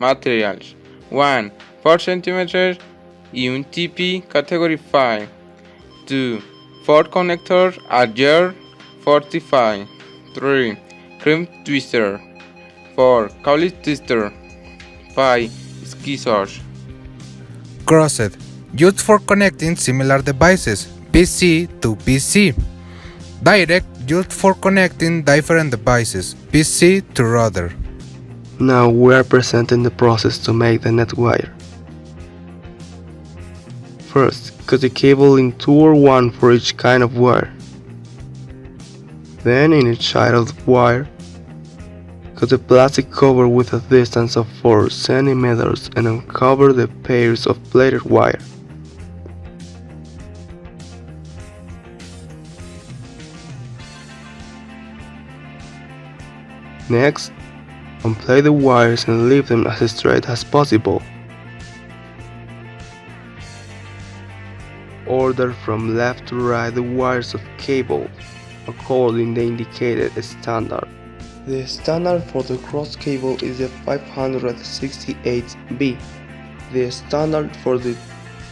Materials 1. 4 cm UNTP category 5. 2. 4 connectors are 45. 3. Cream twister. 4. Cowley twister. 5. Scissors. Crossed, used for connecting similar devices, PC to PC. Direct, used for connecting different devices, PC to router. Now we are presenting the process to make the net wire. First, cut the cable in 2 or 1 for each kind of wire. Then in each side of the wire, cut the plastic cover with a distance of 4 cm and uncover the pairs of plated wire. Next, unplug the wires and leave them as straight as possible. Order from left to right the wires of cable, according to the indicated standard. The standard for the cross cable is the 568B. The standard for the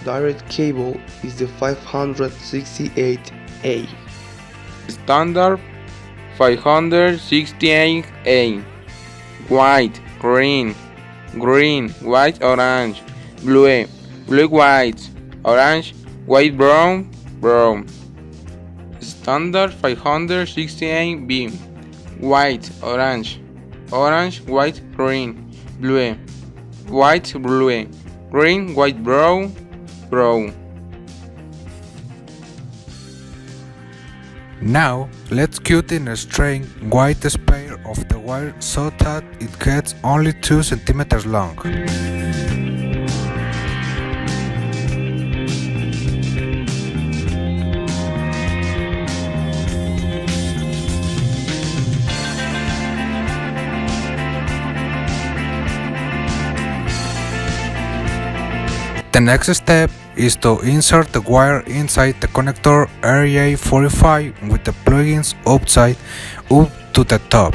direct cable is the 568A. Standard 568A. White, green, green, white, orange, blue, blue, white, orange, white, brown, brown. Standard 568B. White, orange, orange, white, green, blue, white, blue, green, white, brown, brown. Now, let's cut in a straight white spare of the wire so that it gets only 2 cm long. The next step is to insert the wire inside the connector area 45 with the plugins outside up to the top.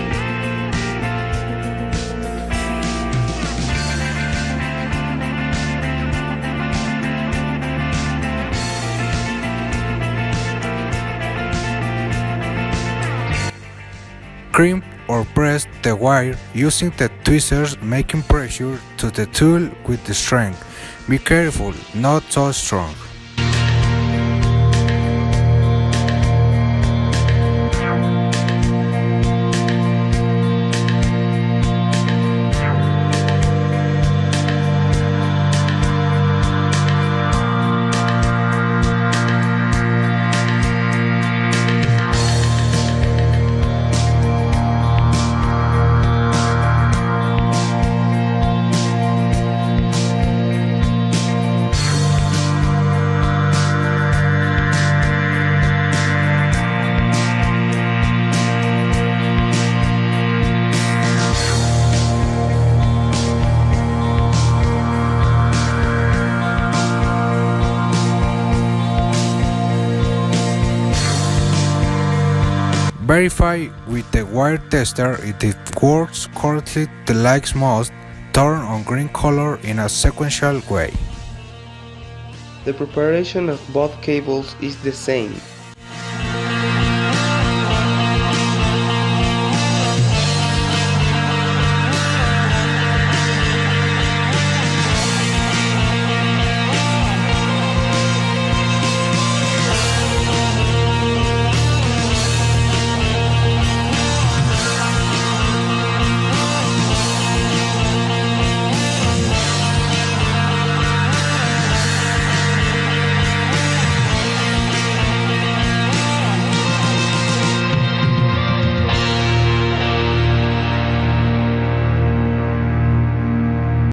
Crimp or press the wire using the tweezers, making pressure to the tool with the strength. Be careful, not so strong. Verify with the wire tester if it works correctly. The lights must turn on green color in a sequential way. The preparation of both cables is the same.